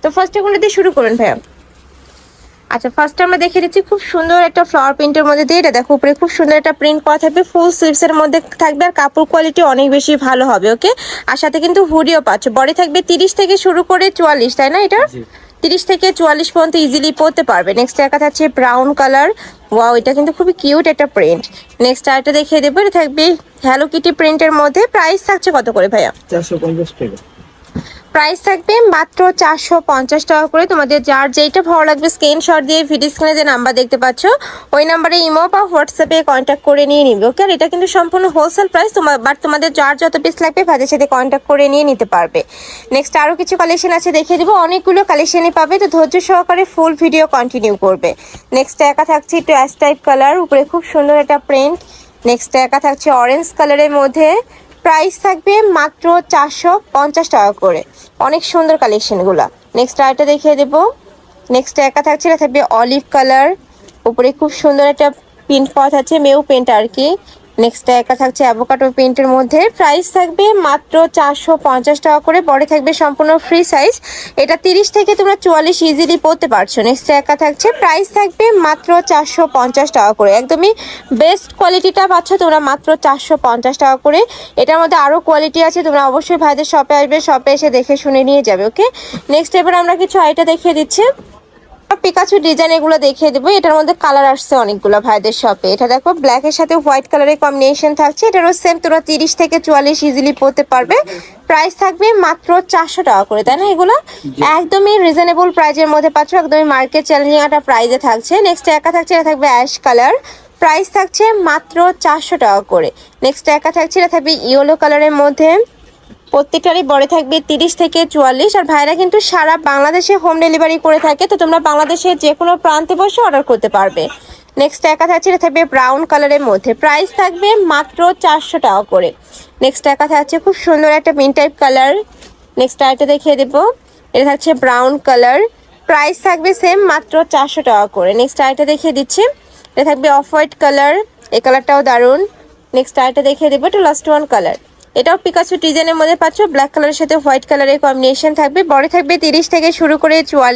তো ফার্স্ট এগুলো দিয়ে শুরু করুন ভাইয়া। আচ্ছা, ফার্স্ট আমরা দেখে দিচ্ছি খুব সুন্দর একটা ফ্লাওয়ার প্রিন্টের মধ্যে দিয়ে। এটা দেখো উপরে খুব সুন্দর একটা প্রিন্ট করা থাকবে, ফুল স্লিভস এর মধ্যে থাকবে, আর কাপড় কোয়ালিটি অনেক বেশি ভালো হবে। ওকে, আর সাথে কিন্তু হুডিও পাচ্ছ। বডি থাকবে 30 থেকে শুরু করে 44, তাই না? এটা 30 থেকে 44 পর্যন্ত ইজিলি পরতে পারবে। নেক্সট এর কাছে আছে ব্রাউন কালার। ওয়াও, এটা কিন্তু খুবই কিউট একটা প্রিন্ট। নেক্সট আরেকটা দেখিয়ে দেবো, এটা থাকবে হ্যালো কিটি প্রিন্টের মধ্যে। প্রাইস থাকছে কত করে ভাইয়া? 450 টাকা। প্রাইস থাকবে মাত্র 450 টাকা করে। তোমাদের যার যেইটা ভালো লাগবে স্ক্রিনশট দিয়ে ভিডিও স্ক্রিনে যে নাম্বার দেখতে পাচ্ছ ওই নাম্বারে ইমো বা হোয়াটসঅ্যাপে কন্ট্যাক্ট করে নিয়ে নিবে। ওকে, আর এটা কিন্তু সম্পূর্ণ হোলসেল প্রাইস। তোমাদের যার যত পিস লাগবে ভাইদের সাথে কন্ট্যাক্ট করে নিয়ে নিতে পারবে। নেক্সট আরও কিছু কালেকশন আছে, দেখিয়ে দেবো। অনেকগুলো কালেকশনই পাবে, তো ধৈর্য সহকারে ফুল ভিডিও কন্টিনিউ করবে। নেক্সট একা থাকছে একটু অ্যাশ টাইপ কালার, উপরে খুব সুন্দর একটা প্রিন্ট। নেক্সট একা থাকছে অরেঞ্জ কালারের মধ্যে। প্রাইস থাকবে মাত্র 450 টাকা করে। অনেক সুন্দর কালেকশনগুলো। নেক্সট আরেকটা দেখিয়ে দেবো। নেক্সট একা থাকছে, এটা থাকবে অলিভ কালার, উপরে খুব সুন্দর একটা প্রিন্ট করা থাকছে, মেউ প্রিন্ট আর কি। নেক্সট একা থাকছে অ্যাভোকাডো প্রিন্টের মধ্যে। প্রাইস থাকবে মাত্র 450 টাকা করে। বডি থাকবে সম্পূর্ণ ফ্রি সাইজ। এটা 30 থেকে তোমরা 44 ইজিলি পরতে পারছো। নেক্সট একা থাকছে, প্রাইস থাকবে মাত্র 450 টাকা করে। একদমই বেস্ট কোয়ালিটিটা পাচ্ছ তোমরা মাত্র 450 টাকা করে। এটার মধ্যে আরও কোয়ালিটি আছে, তোমরা অবশ্যই ভাইদের শপে আসবে, শপে এসে দেখে শুনে নিয়ে যাবে। ওকে, নেক্সট এবার আমরা কিছু আইটা দেখিয়ে দিচ্ছি। পিকাচু ডিজাইন এগুলো দেখিয়ে দেবো। এটার মধ্যে কালার আসছে অনেকগুলো ভাইদের শপে। এটা দেখো ব্ল্যাকের সাথে হোয়াইট কালারের কম্বিনেশন থাকছে। এটারও সেম তোমরা 30 থেকে 44 ইজিলি পরতে পারবে। প্রাইস থাকবে মাত্র 400 টাকা করে, তাই না? এগুলো একদমই রিজনেবল প্রাইজের মধ্যে পাচ্ছ, একদমই মার্কেট চ্যালেঞ্জিং একটা প্রাইজে থাকছে। নেক্সট একা থাকছে, এটা থাকবে অ্যাশ কালার। প্রাইস থাকছে মাত্র 400 টাকা করে। নেক্সট একা থাকছে, এটা থাকবে ইয়েলো কালারের মধ্যে। প্রত্যেকটারই বড় থাকবে 30 থেকে 44। আর ভাইরা কিন্তু সারা বাংলাদেশে হোম ডেলিভারি করে থাকে, তো তোমরা বাংলাদেশের যে কোনো প্রান্তে বসে অর্ডার করতে পারবে। নেক্সট একা থাকছে, এটা থাকবে ব্রাউন কালারের মধ্যে। প্রাইস থাকবে মাত্র 400 টাকা করে। নেক্সট একা থাকছে খুব সুন্দর একটা মিন টাইপ কালার। নেক্সট আরেকটা দেখিয়ে দেবো, এটা থাকছে ব্রাউন কালার। প্রাইস থাকবে সেম মাত্র 400 টাকা করে। নেক্সট আরেকটা দেখিয়ে দিচ্ছি, এটা থাকবে অফ হোয়াইট কালার। এই কালারটাও দারুণ। নেক্সট আরেকটা দেখিয়ে দেবো, এটা লাস্ট ওয়ান কালার। এটাও পিকাচু ডিজাইনের মধ্যে পাচ্ছ, ব্ল্যাক কালারের সাথে হোয়াইট কালারের কম্বিনেশন থাকবে। বডি থাকবে 30 থেকে শুরু করে 44।